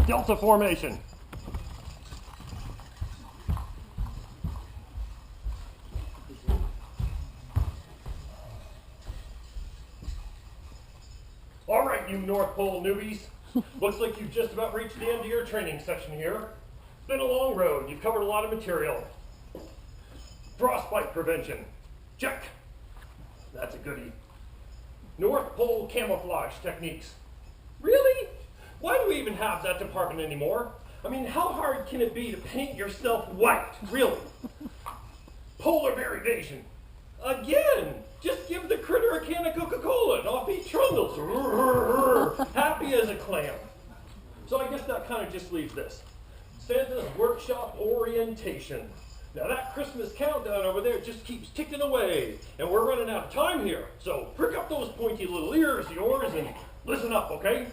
Delta formation. All right, you North Pole newbies. Looks like you've just about reached the end of your training session here. It's been a long road. You've covered a lot of material. Frostbite prevention. Check. That's a goodie. North Pole camouflage techniques. Really? Why do we even have that department anymore? I mean, how hard can it be to paint yourself white? Really? Polar bear evasion. Again, just give the critter a can of Coca-Cola and off he trundles. Happy as a clam. So I guess that kind of just leaves this. Santa's workshop orientation. Now that Christmas countdown over there just keeps ticking away, and we're running out of time here. So prick up those pointy little ears of yours and listen up, okay?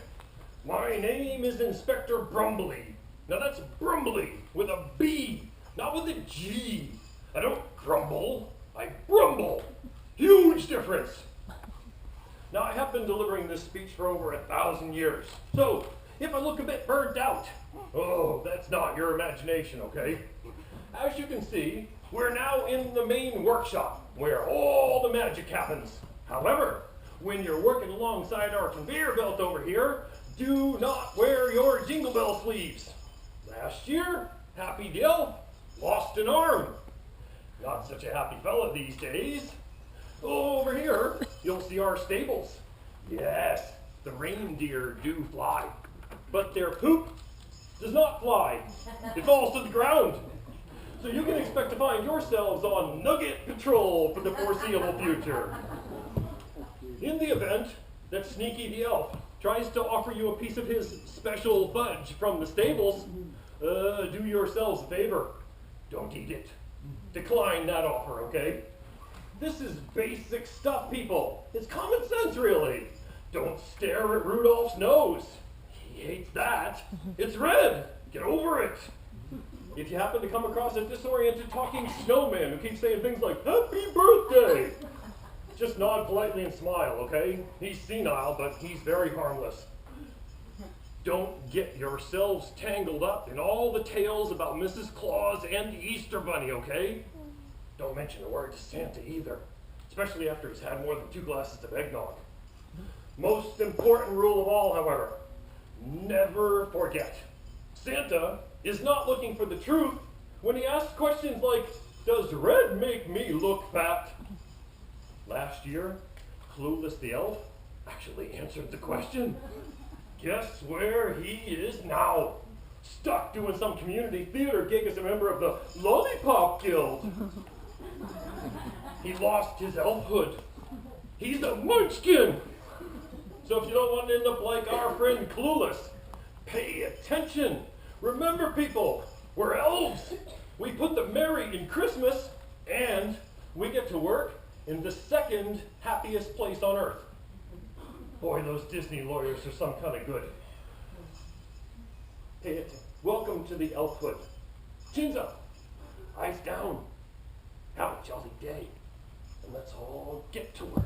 My name is Inspector Brumbly. Now that's Brumbly with a B, not with a G. I don't grumble, I brumble. Huge difference. Now I have been delivering this speech for over 1,000 years. So if I look a bit burnt out, oh, that's not your imagination, okay? As you can see, we're now in the main workshop where all the magic happens. However, when you're working alongside our conveyor belt over here, do not wear your jingle bell sleeves. Last year, Happy Dill lost an arm. Not such a happy fella these days. Over here, you'll see our stables. Yes, the reindeer do fly, but their poop does not fly. It falls to the ground. So you can expect to find yourselves on Nugget Patrol for the foreseeable future. In the event that Sneaky the Elf tries to offer you a piece of his special fudge from the stables, do yourselves a favor. Don't eat it. Decline that offer, okay? This is basic stuff, people. It's common sense, really. Don't stare at Rudolph's nose. He hates that. It's red. Get over it. If you happen to come across a disoriented talking snowman who keeps saying things like, "Happy birthday," just nod politely and smile, okay? He's senile, but he's very harmless. Don't get yourselves tangled up in all the tales about Mrs. Claus and the Easter Bunny, okay? Don't mention a word to Santa either, especially after he's had more than 2 glasses of eggnog. Most important rule of all, however, never forget. Santa is not looking for the truth when he asks questions like, "Does red make me look fat?" Last year, Clueless the Elf actually answered the question. Guess where he is now? Stuck doing some community theater gig as a member of the Lollipop Guild. He lost his elfhood. He's a munchkin. So if you don't want to end up like our friend Clueless, pay attention. Remember, people, we're elves. We put the merry in Christmas, and we get to work in the second happiest place on earth. Boy, those Disney lawyers are some kind of good. Pay it. Welcome to the elfhood. Chins up, eyes down. Have a jolly day, and let's all get to work.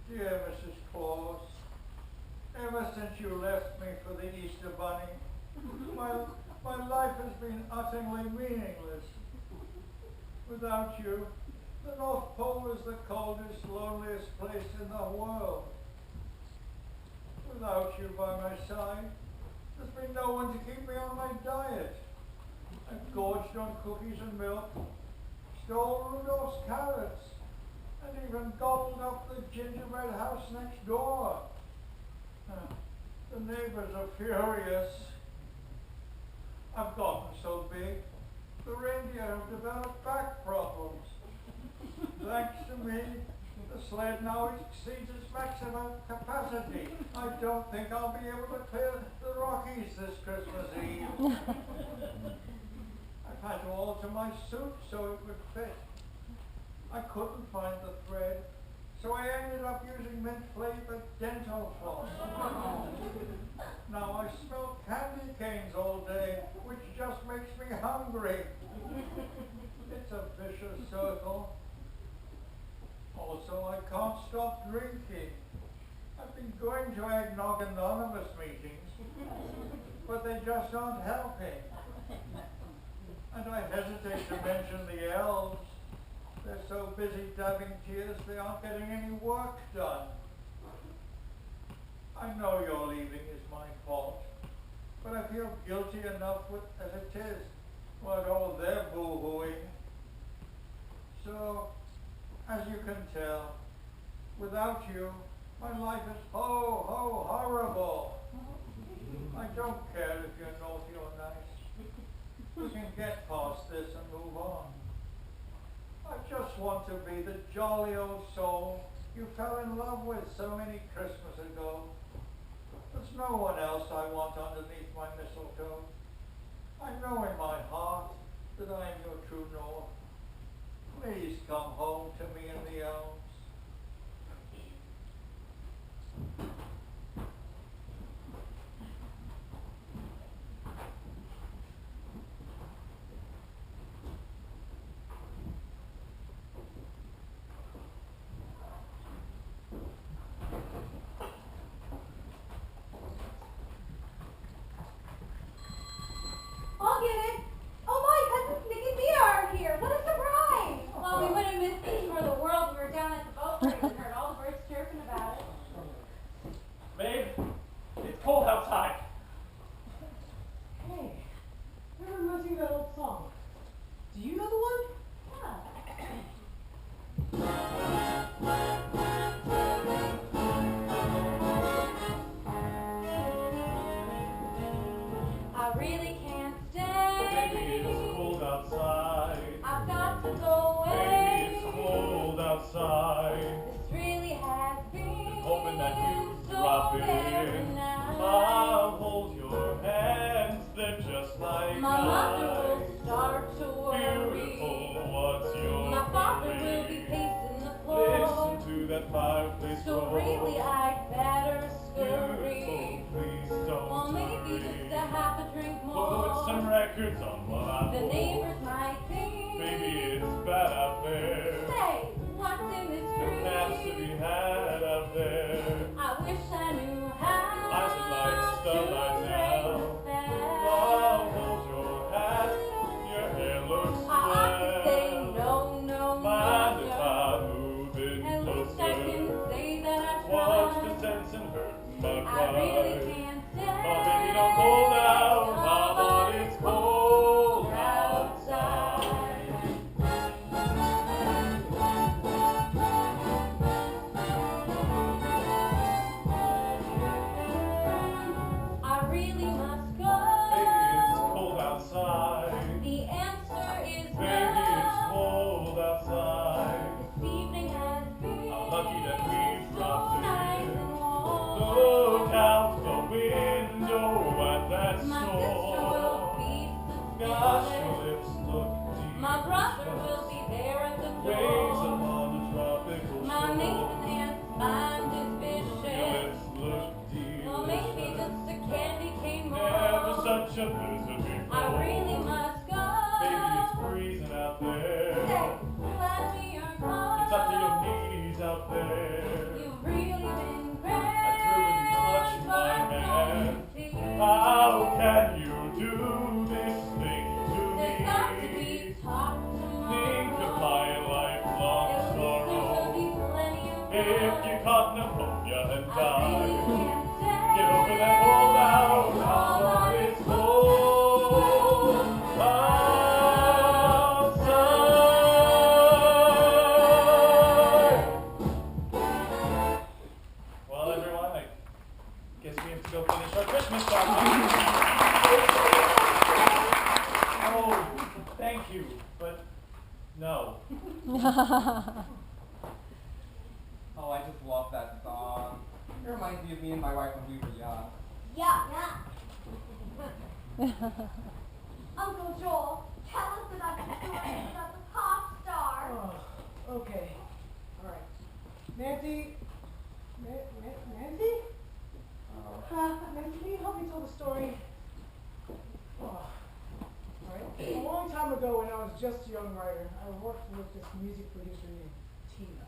Dear Mrs. Claus, ever since you left me for the Easter Bunny, my life has been utterly meaningless. Without you, the North Pole is the coldest, loneliest place in the world. Without you by my side, there's been no one to keep me on my diet. I've gorged on cookies and milk, stole Rudolph's carrots, and even gobbled up the gingerbread house next door. The neighbors are furious. I've gotten so big, the reindeer have developed back problems. Thanks to me, the sled now exceeds its maximum capacity. I don't think I'll be able to clear the Rockies this Christmas Eve. I've had to alter my suit so it would fit. I couldn't find the thread, So I ended up using mint-flavored dental floss. Now I smell candy canes all day, which just makes me hungry. It's a vicious circle. Also, I can't stop drinking. I've been going to Eggnog Anonymous meetings, but they just aren't helping. And I hesitate to mention the elves. They're so busy dabbing tears they aren't getting any work done. I know your leaving is my fault, but I feel guilty enough as it is. What all they're boo-hooing. So, as you can tell, without you, my life is horrible. I don't care if you're naughty or nice. We can get past this and move on. I just want to be the jolly old soul you fell in love with so many Christmas ago. There's no one else I want underneath my mistletoe. I know in my heart that I am your true north. Please come home to me in the elms. I'll get it. Oh my, cousins Nick and Mia are here. What a surprise. Well, we wouldn't have missed this for the world. We were down at the boat race and heard all the birds chirping about it. Babe, it's cold outside. Hey, that reminds me of that old song. Do you know the one? Yeah. I really can't stay. Baby, it's cold outside. I've got to go away. Baby, it's cold outside. This really has been Hoping that you so drop very in. nice. I'll hold your hands, they're just like My mother ice. will start to worry. Beautiful, what's your My father feeling? will be pacing the floor. Listen to that fireplace So roar. really I'd better Beautiful, scurry. please don't Or maybe hurry. just a half a drink Put more. some records on while I The pour. neighbors might think. Baby, it's bad out there. Say, what's in this No drink? naps to be had out there. I wish I knew how I should like starlight to now. break the spell. Oh, hold your hat, your hair looks I ought to say swell. no, no, Mind if no, I move in At least I can closer? say that I What's the tried. sense in hurting my I pride? really can't stay. Oh, baby, don't hold out, my heart is cold outside. I really must go. Baby, it's cold outside. The answer is Baby, it's no. cold outside. This evening has been How lucky that we so dropped nice in. and warm. Look out the window at that My sister will storm. be Gosh, your suspicious. lips look deep. My brother will be there at the Waves door. upon the tropical My shore. niece and aunt's mind is Your vicious. lips look Or maybe delicious. just a candy cane Never more. such a blizzard before. I really must go. Baby, it's freezing out Say, there. let me are gone. It's up to your knees out there. You've really been great. I thrill when you touch my but hand. don't see. How can you do this thing to There's got to me? be talk tomorrow. Think of my lifelong At least there will sorrow. be plenty of If fun. you caught pneumonia and I really died, can't stay. get over that hold out. Our love is cold outside. Well, everyone, I guess we have to go finish our Christmas shopping. Oh, thank you, but no. Oh, I just love that song. It reminds me of me and my wife when we were young. Yeah. Uncle Joel, tell us about the story about the pop star. Oh, okay. All right. Nancy? Nancy? Nancy, can you help me tell the story? Oh. Right. A long time ago when I was just a young writer, I worked with this music producer named Tina.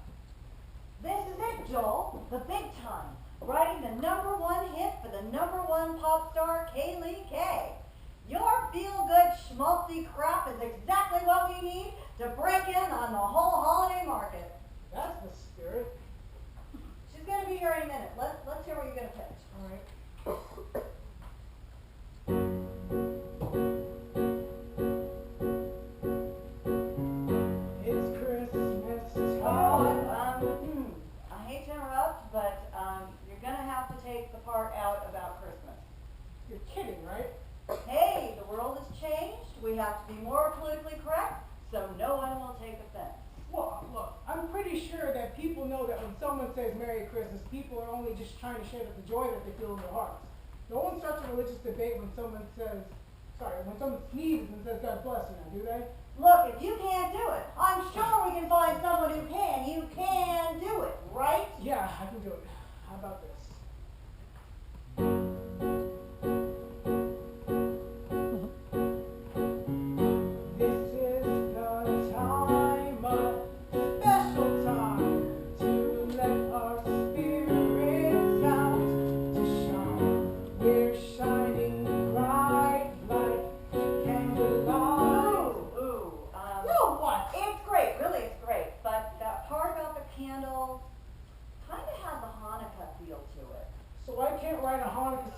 This is it, Joel. The big time. Writing the #1 hit for the #1 pop star, Kaylee K. Your feel-good schmaltzy crap is exactly what we need to break in on the whole holiday market. That's the spirit. She's going to be here in a minute. Let's hear what you're going to pitch. All right. It's Christmas time. I hate to interrupt, but you're going to have to take the part out about Christmas. You're kidding, right? Hey, the world has changed. We have to be more politically correct, so no one will take offense. Well, look, I'm pretty sure that people know that when someone says Merry Christmas, people are only just trying to share the joy that they feel in their hearts. No one starts a religious debate when someone sneezes and says God bless you, now, do they? Look, if you can't do it, I'm sure we can find someone who can. You can do it, right? Yeah, I can do it. How about this?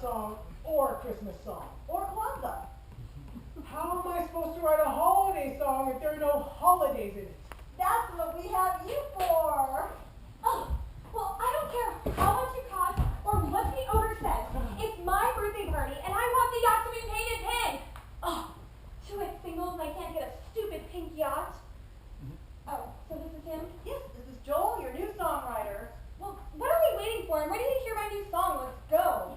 Song or a Christmas song. Or Kwanzaa. How am I supposed to write a holiday song if there are no holidays in it? That's what we have you for. Oh, well, I don't care how much it costs or what the owner says. It's my birthday party, and I want the yacht to be painted pink. Oh, two ex singles, and I can't get a stupid pink yacht. Oh, so this is him? Yes, this is Joel, your new songwriter. Well, what are we waiting for? I'm ready to hear my new song. Let's go.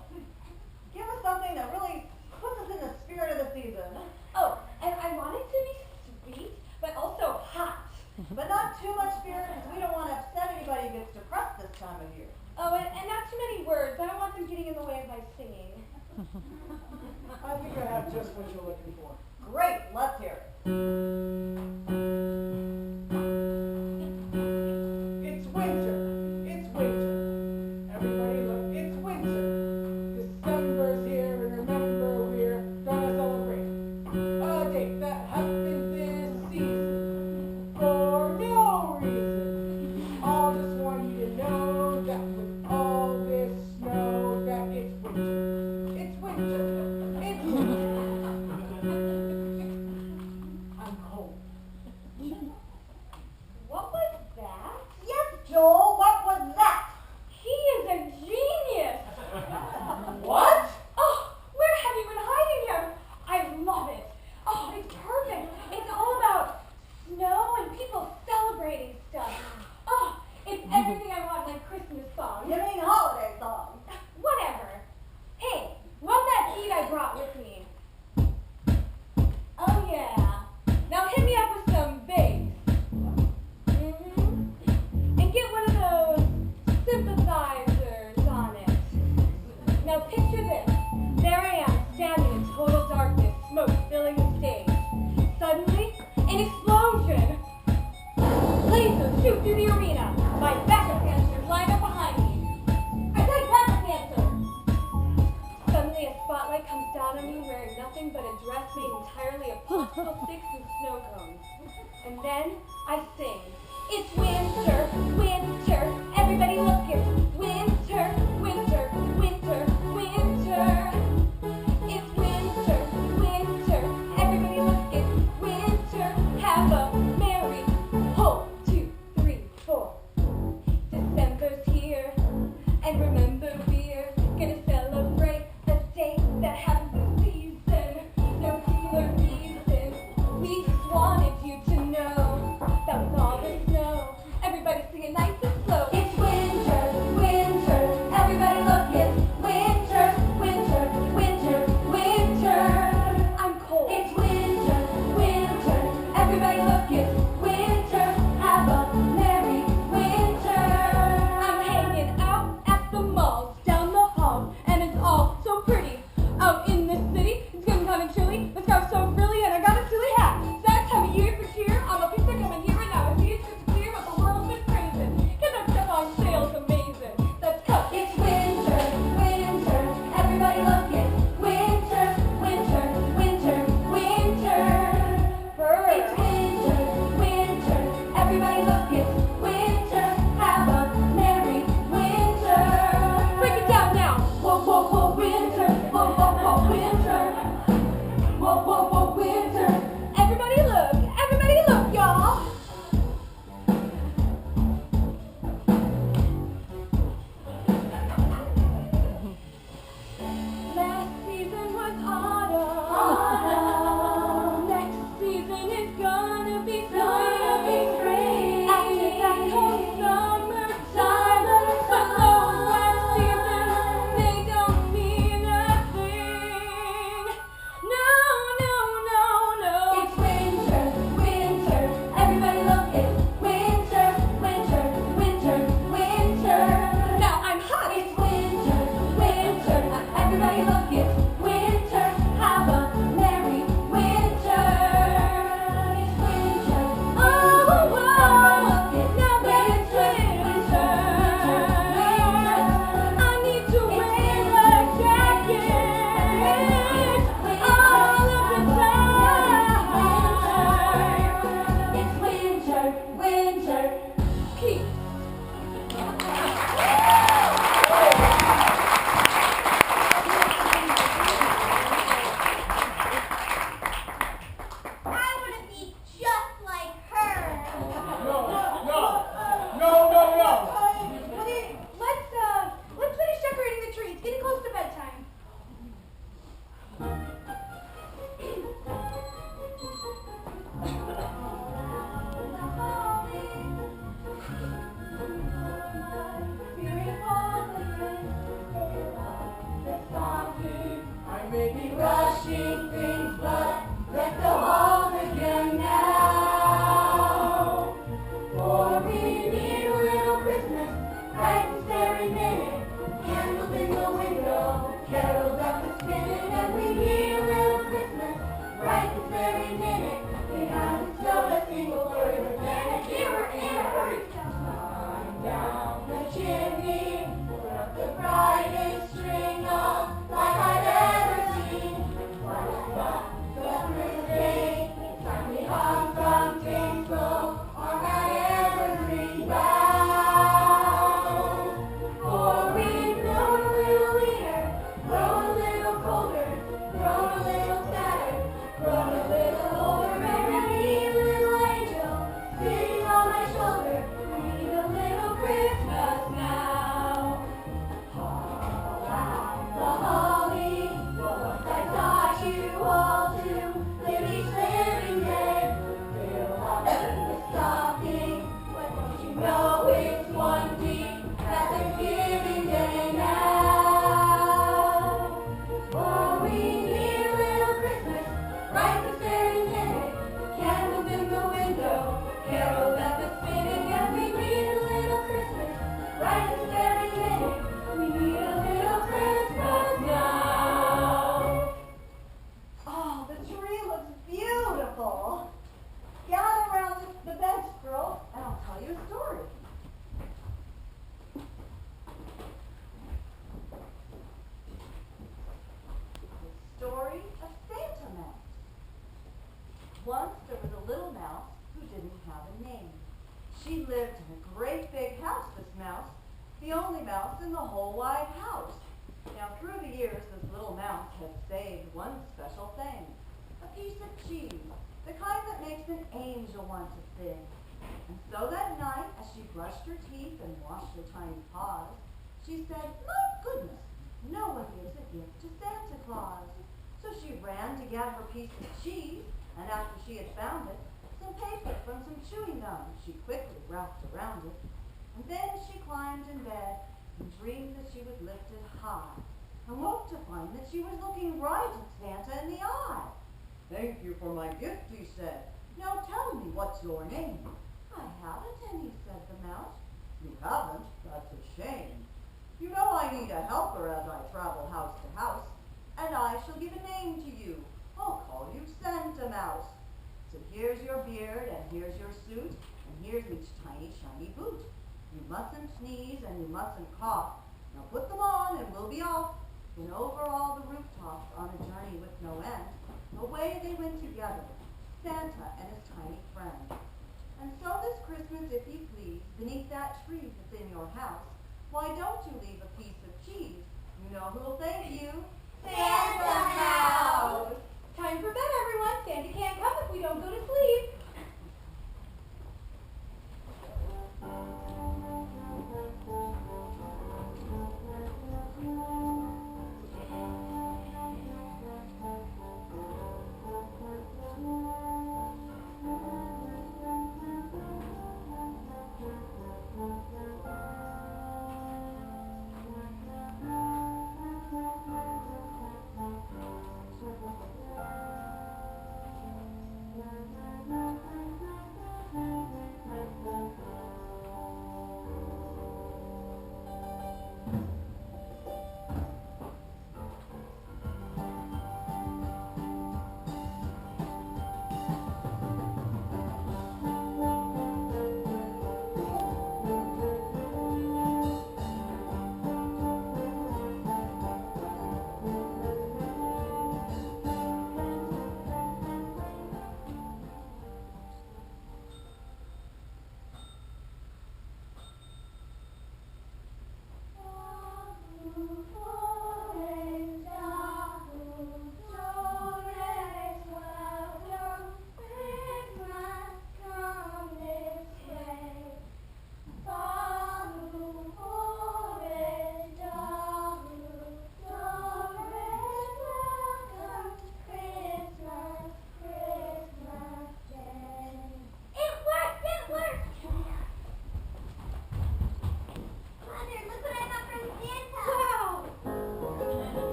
Give us something that really puts us in the spirit of the season. Oh, and I want it to be sweet, but also hot. But not too much spirit, because we don't want to upset anybody who gets depressed this time of year. Oh, and not too many words. I don't want them getting in the way of my singing. I think I have just what you're looking for. Great, let's hear it. It's winter. It's winter. Everybody look, it's winter. December's here, and remember we're gonna celebrate a date that happens this season for no reason. All just want you to know that with all this snow, that it's winter. It's winter. It's winter. I'm cold. What was that? Yes, Joel, what was that? He is a genius! What? Oh, where have you been hiding him? I love it. Oh, it's perfect. It's all about snow and people celebrating stuff. Oh, it's everything I want in a Christmas song. You mean holiday song? Whatever. Hey, rub that beat I brought with me. Oh yeah. Now hit me up with some bass. And get one of those synthesizers on it. Now picture this. There I am, standing in total darkness, smoke filling the stage. Suddenly, an explosion. Lasers shoot through the arena. My backup dancers line up behind me. I say backup dancer. Suddenly a spotlight comes down on me wearing nothing but a dress made entirely of popsicle sticks and snow cones. And then I sing. It's winter, winter, everybody look it. Winter, winter, winter, winter. It's winter, winter, everybody look it. Winter, have a merry 1, 2, 3, 4. December's here, and remember we're gonna celebrate the day that happens this season. No particular reason, we just wanted you to know that with all the snow, everybody's singing nice and slow. It's winter, winter, everybody look it. Winter, winter, winter, winter. I'm cold. It's winter, winter, everybody look it. Winter, have a merry winter. She lived in a great big house, this mouse, the only mouse in the whole wide house. Now, through the years, this little mouse had saved one special thing, a piece of cheese, the kind that makes an angel want to sing. And so that night, as she brushed her teeth and washed her tiny paws, she said, "My goodness, no one gives a gift to Santa Claus." So she ran to get her piece of cheese, and after she had found it, some paper from some chewing gum she quickly wrapped around it. And then she climbed in bed and dreamed that she was lifted high, and woke to find that she was looking right at Santa in the eye. "Thank you for my gift," he said. "Now tell me, what's your name?" "I haven't any," said the mouse. "You haven't? That's a shame. You know I need a helper as I travel house to house, and I shall give a name to you. I'll call you Santa Mouse. So here's your beard, and here's your suit, and here's each tiny shiny boot. You mustn't sneeze and you mustn't cough. Now put them on and we'll be off." Then over all the rooftops on a journey with no end, away they went together, Santa and his tiny friend. And so this Christmas, if you please, beneath that tree that's in your house, why don't you leave a piece of cheese? You know who'll thank you? Santa House! Time for bed, everyone. Santa can't come if we don't go to sleep.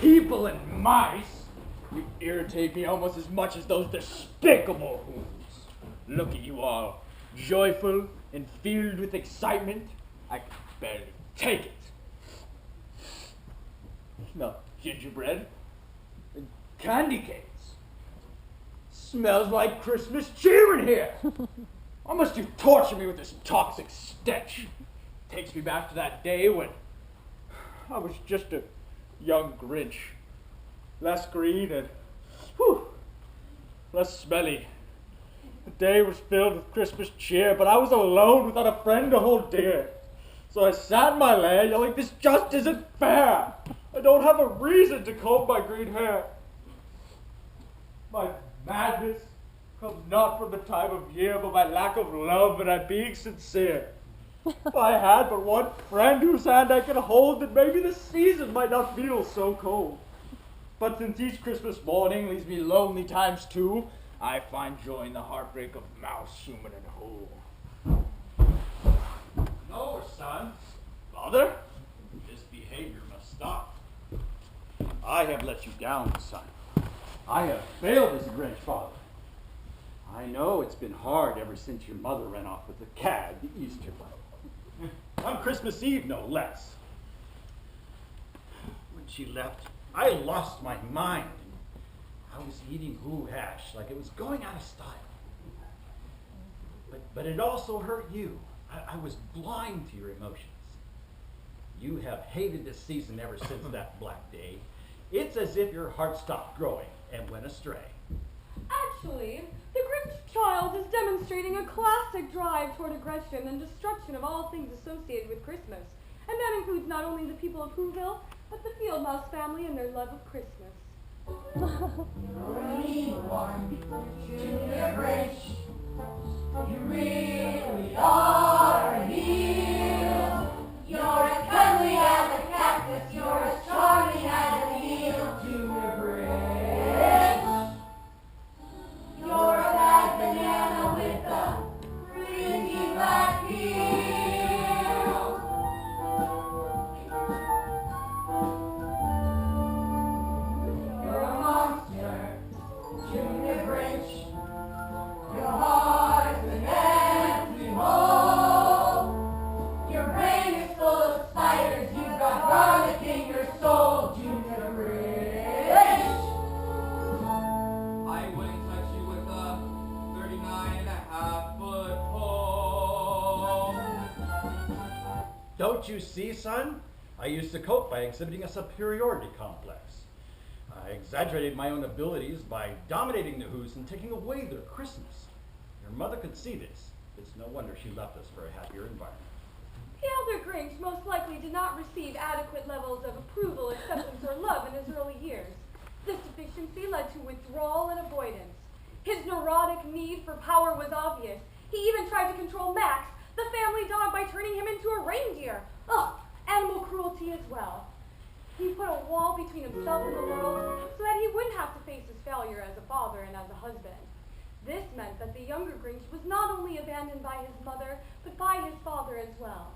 People and mice! You irritate me almost as much as those despicable fools. Look at you all, joyful and filled with excitement. I can barely take it. Smell gingerbread and candy canes. Smells like Christmas cheer in here. Why must you torture me with this toxic stench? Takes me back to that day when I was just a young Grinch. Less green and less smelly. The day was filled with Christmas cheer, but I was alone without a friend to hold dear. So I sat in my lair yelling, "This just isn't fair. I don't have a reason to comb my green hair." My madness comes not from the time of year, but my lack of love, and I'm being sincere. If I had but one friend whose hand I could hold, then maybe the season might not feel so cold. But since each Christmas morning leaves me lonely times two, I find joy in the heartbreak of mouse, human, and whole. No, son. Father? This behavior must stop. I have let you down, son. I have failed as a Grinch father. I know it's been hard ever since your mother ran off with the cad the Easter bunny. On Christmas Eve, no less. When she left, I lost my mind and I was eating hoo hash like it was going out of style. But it also hurt you. I was blind to your emotions. You have hated this season ever since that black day. It's as if your heart stopped growing and went astray. Actually, the Grinch child is demonstrating a classic drive toward aggression and destruction of all things associated with Christmas. And that includes not only the people of Whoville, but the Field Mouse family and their love of Christmas. Junior Grinch, you really are a heel. You're as cuddly as a cactus, you're as charming as an eel. Junior Grinch, you're a bad banana with a fringy black peel. You're a monster, Junior Grinch. Your heart's an empty hole. Your brain is full of spiders. You've got garlic in your soul, Junior Grinch. I wouldn't touch you with a 39.5-foot pole. Don't you see, son? I used to cope by exhibiting a superiority complex. I exaggerated my own abilities by dominating the Who's and taking away their Christmas. Your mother could see this. It's no wonder she left us for a happier environment. The elder Grinch most likely did not receive adequate levels of approval, acceptance, or love in his early years. This deficiency led to withdrawal and avoidance. His neurotic need for power was obvious. He even tried to control Max, the family dog, by turning him into a reindeer. Ugh, animal cruelty as well. He put a wall between himself and the world so that he wouldn't have to face his failure as a father and as a husband. This meant that the younger Grinch was not only abandoned by his mother, but by his father as well.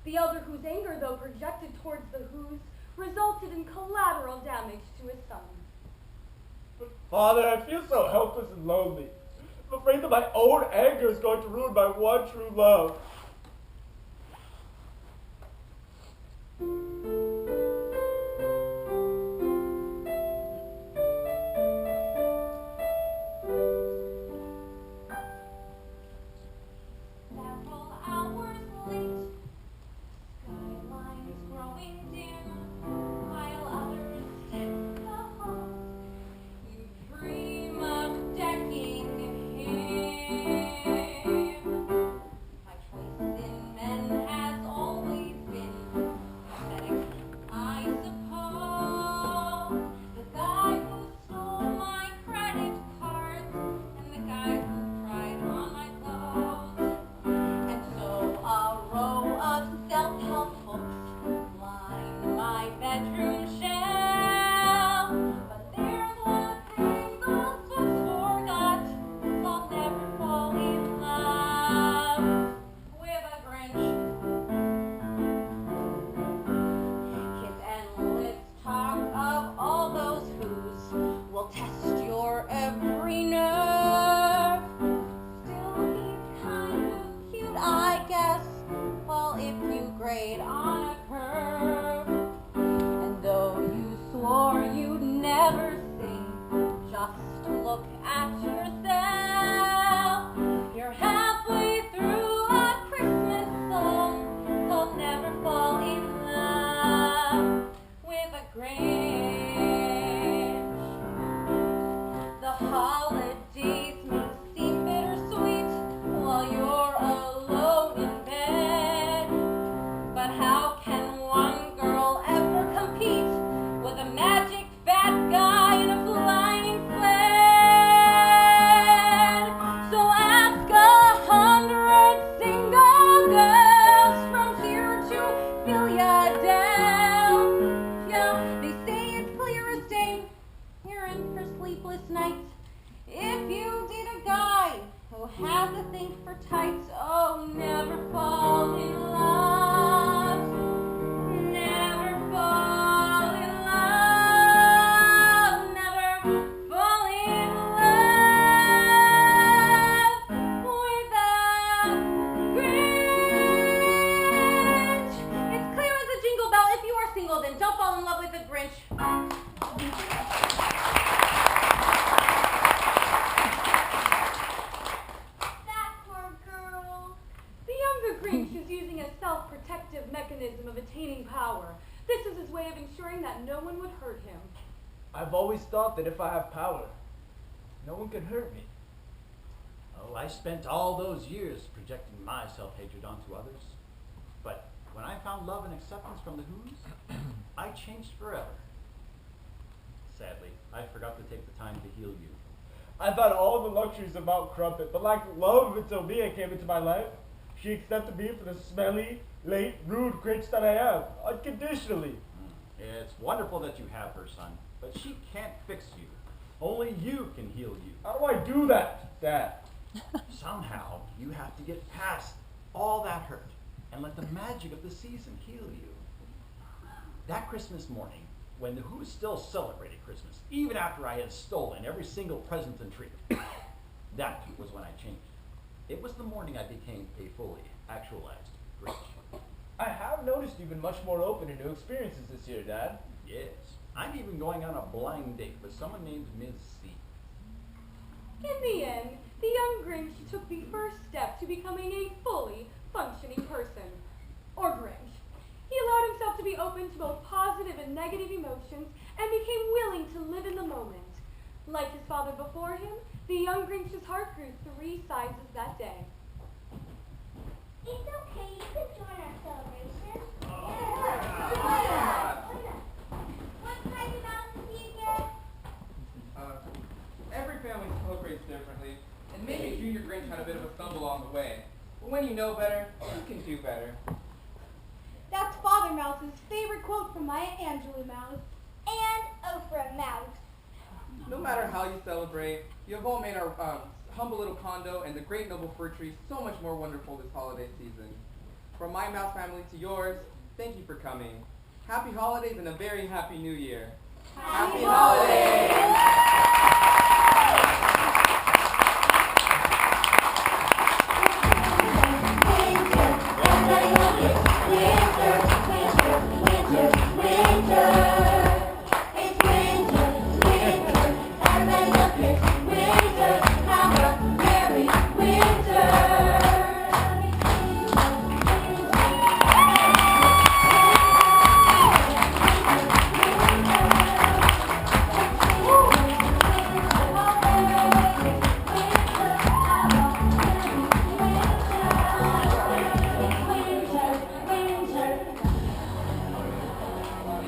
The elder Who's anger, though projected towards the Who's, resulted in collateral damage to his son. But Father, I feel so helpless and lonely. I'm afraid that my own anger is going to ruin my one true love. Several hours late, skylines growing dim, while others sit the hall. You dream of decking him. My choice in men has always been pathetic, I suppose. The guy who stole my credit cards and the guy who cried on my clothes. And so a row of self-help books line my bedroom shelf. But there's one thing those books forgot: I'll never fall in love with a Grinch. His endless talk of all those Who's will test your every nerve. Still, he's kind of cute, I guess. Well, if you grade on a curve. And though you swore you'd never sing, just look at yourself. You're halfway through a Christmas song. I'll never fall in love with a Grinch. The holidays may seem bittersweet while you're alone in bed. But how can one girl ever compete with a magic fat guy in a flying sled? So ask 100 single girls from here to Philadelphia. They say it's clear as day you're in for sleepless nights. If you date a guy who has a thing for tights, oh, never fall in love. Never fall in love. Never fall in love with a Grinch. It's clear as a jingle bell. If you are single, then don't fall in love with a Grinch. mechanism of attaining power. This is his way of ensuring that no one would hurt him. I've always thought that if I have power, no one can hurt me. Oh, I spent all those years projecting my self-hatred onto others. But when I found love and acceptance from the Who's, I changed forever. Sadly, I forgot to take the time to heal you. I thought all the luxuries of Mount Crumpet, but lacked love until Mia came into my life. She accepted me for the smelly, late, rude Grinch that I am, unconditionally. It's wonderful that you have her, son, but she can't fix you. Only you can heal you. How do I do that, Dad? Somehow, you have to get past all that hurt and let the magic of the season heal you. That Christmas morning, when the Who still celebrated Christmas, even after I had stolen every single present and treat, that was when I changed. It was the morning I became a fully actualized Grinch. I have noticed you've been much more open to new experiences this year, Dad. Yes, I'm even going on a blind date with someone named Ms. C. In the end, the young Grinch took the first step to becoming a fully functioning person, or Grinch. He allowed himself to be open to both positive and negative emotions and became willing to live in the moment. Like his father before him, the young Grinch's heart grew 3 sizes that day. It's okay, you can join our celebration. What kind of mouse is he again? Every family celebrates differently, and maybe Junior Grinch had a bit of a stumble along the way. But when you know better, you can do better. That's Father Mouse's favorite quote from Maya Angelou Mouse. And Oprah Mouse. No matter how you celebrate, you have all made our humble little condo and the great noble fir tree so much more wonderful this holiday season. From my mouse family to yours, thank you for coming. Happy holidays and a very happy new year. Happy holidays!